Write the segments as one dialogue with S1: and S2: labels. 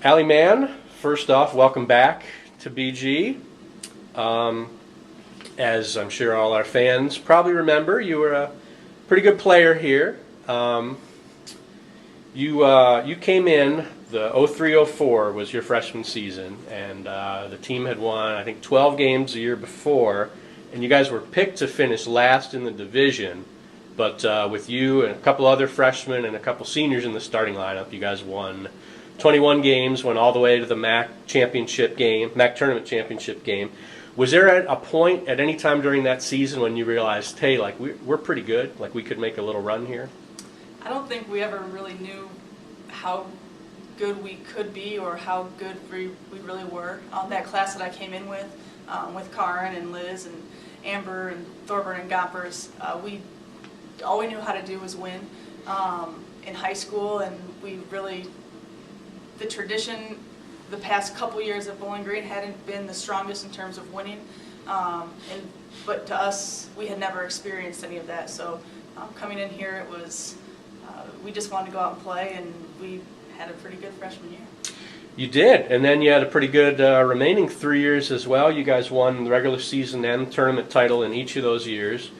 S1: Allie Mann, first off, welcome back to BG. As I'm sure all our fans probably remember, you were a pretty good player here. You came in, the 03-04 was your freshman season, and the team had won, I think, 12 games the year before, and you guys were picked to finish last in the division. But with you and a couple other freshmen and a couple seniors in the starting lineup, you guys won 21 games, went all the way to the MAC championship game, MAC tournament championship game. Was there a point at any time during that season when you realized, hey, like we're pretty good, like we could make a little run here?
S2: I don't think we ever really knew how good we could be or how good we really were. That class that I came in with Karin and Liz and Amber and Thorburn and Gompers, all we knew how to do was win in high school, and the tradition the past couple years at Bowling Green hadn't been the strongest in terms of winning, but to us, we had never experienced any of that. So coming in here, it was we just wanted to go out and play, and we had a pretty good freshman year.
S1: You did, and then you had a pretty good remaining 3 years as well. You guys won the regular season and tournament title in each of those years,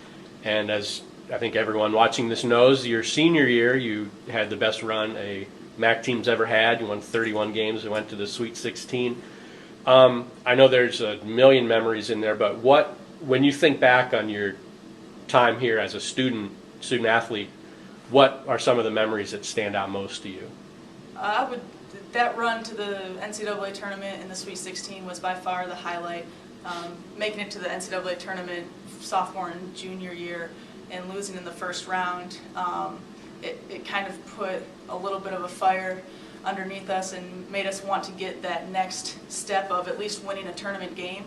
S1: and as I think everyone watching this knows, your senior year you had the best run a MAC team's ever had. You won 31 games and went to the Sweet 16. I know there's a million memories in there, but when you think back on your time here as a student athlete, what are some of the memories that stand out most to you?
S2: That run to the NCAA tournament in the Sweet 16 was by far the highlight. Making it to the NCAA tournament sophomore and junior year and losing in the first round, it kind of put a little bit of a fire underneath us and made us want to get that next step of at least winning a tournament game.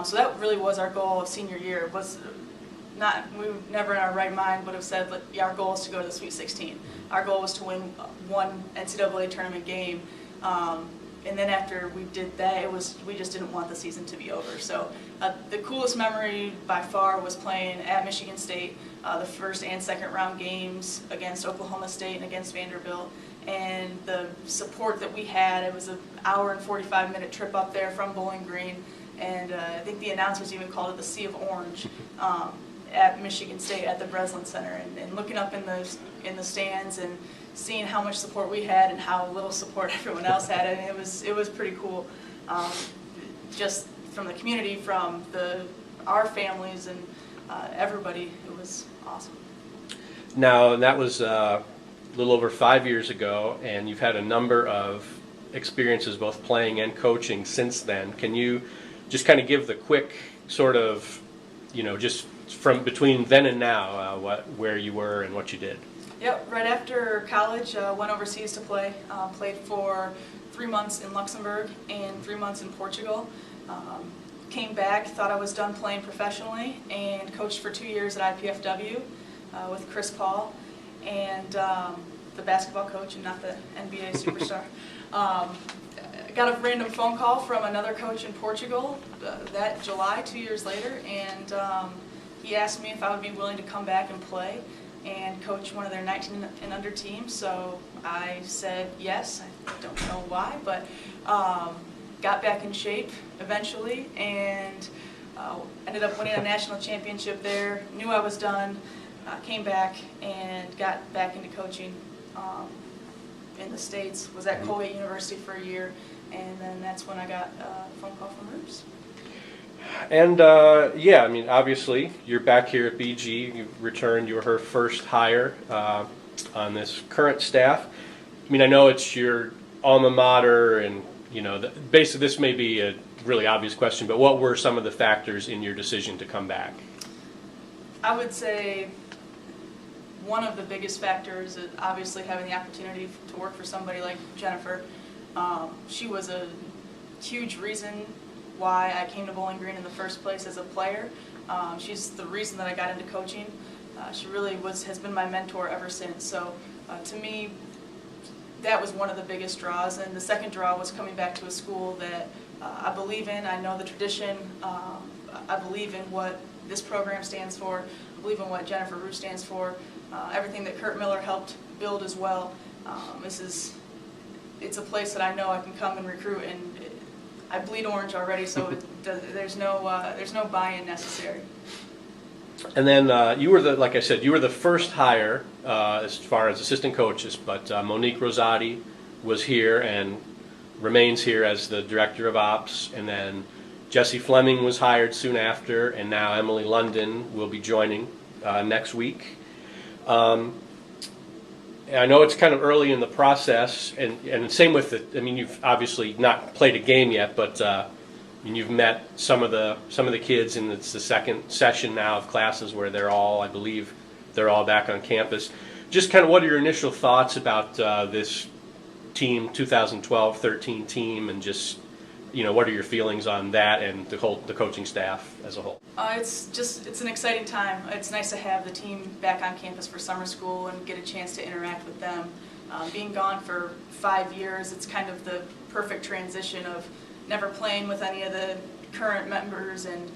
S2: So that really was our goal of senior year. We never in our right mind would have said, our goal is to go to the Sweet 16. Our goal was to win one NCAA tournament game. And then after we did that, we just didn't want the season to be over. So the coolest memory by far was playing at Michigan State, the first and second round games against Oklahoma State and against Vanderbilt. And the support that we had, it was an hour and 45-minute trip up there from Bowling Green. And I think the announcers even called it the Sea of Orange at Michigan State at the Breslin Center. And looking up in the stands and seeing how much support we had and how little support everyone else had, and it was pretty cool. Just from the community, from our families, and everybody, it was awesome.
S1: Now, that was a little over 5 years ago, and you've had a number of experiences both playing and coaching since then. Can you just kind of give the quick sort of, just from between then and now, where you were and what you did?
S2: Yep, right after college, went overseas to play. Played for 3 months in Luxembourg and 3 months in Portugal. Came back, thought I was done playing professionally, and coached for 2 years at IPFW with Chris Paul, and the basketball coach and not the NBA superstar. Got a random phone call from another coach in Portugal that July, 2 years later, and he asked me if I would be willing to come back and play and coach one of their 19 and under teams. So I said yes. I don't know why, but got back in shape eventually, and ended up winning a national championship there. Knew I was done, came back and got back into coaching in the States. Was at Colgate University for a year, and then that's when I got a phone call from Roops.
S1: And I mean, obviously, you're back here at BG. You returned. You were her first hire on this current staff. I mean, I know it's your alma mater, and basically this may be a really obvious question, but what were some of the factors in your decision to come back?
S2: I would say one of the biggest factors is obviously having the opportunity to work for somebody like Jennifer. She was a huge reason why I came to Bowling Green in the first place as a player. She's the reason that I got into coaching. She really has been my mentor ever since. So to me, that was one of the biggest draws. And the second draw was coming back to a school that I believe in. I know the tradition. I believe in what this program stands for. I believe in what Jennifer Roos stands for. Everything that Kurt Miller helped build as well. it's a place that I know I can come and recruit, and I bleed orange already, so there's no buy-in necessary.
S1: And then you were like I said, you were the first hire as far as assistant coaches, but Monique Rosati was here and remains here as the director of ops, and then Jesse Fleming was hired soon after, and now Emily London will be joining next week. I know it's kind of early in the process, and same with the. I mean, you've obviously not played a game yet, but you've met some of the kids, and it's the second session now of classes where I believe they're all back on campus. Just kind of what are your initial thoughts about this team, 2012-13 team, and just what are your feelings on that and the coaching staff as a whole?
S2: It's an exciting time. It's nice to have the team back on campus for summer school and get a chance to interact with them. Being gone for 5 years, it's kind of the perfect transition of never playing with any of the current members and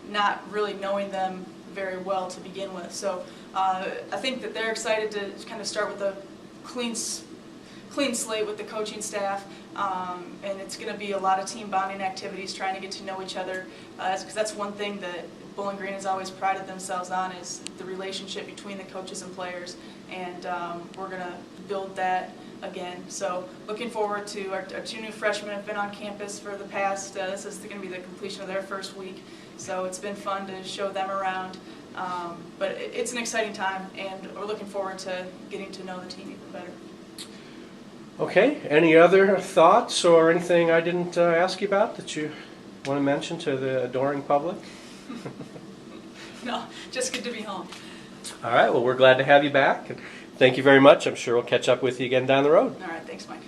S2: not really knowing them very well to begin with. So I think that they're excited to kind of start with a clean slate with the coaching staff, and it's going to be a lot of team bonding activities, trying to get to know each other, because that's one thing that Bowling Green has always prided themselves on, is the relationship between the coaches and players, and we're going to build that again. So looking forward to our 2 new freshmen have been on campus for the past, this is going to be the completion of their first week, so it's been fun to show them around. But it's an exciting time, and we're looking forward to getting to know the team even better.
S1: Okay, any other thoughts or anything I didn't ask you about that you want to mention to the adoring public?
S2: No, just good to be home.
S1: All right, well, we're glad to have you back. And thank you very much. I'm sure we'll catch up with you again down the road.
S2: All right, thanks, Mike.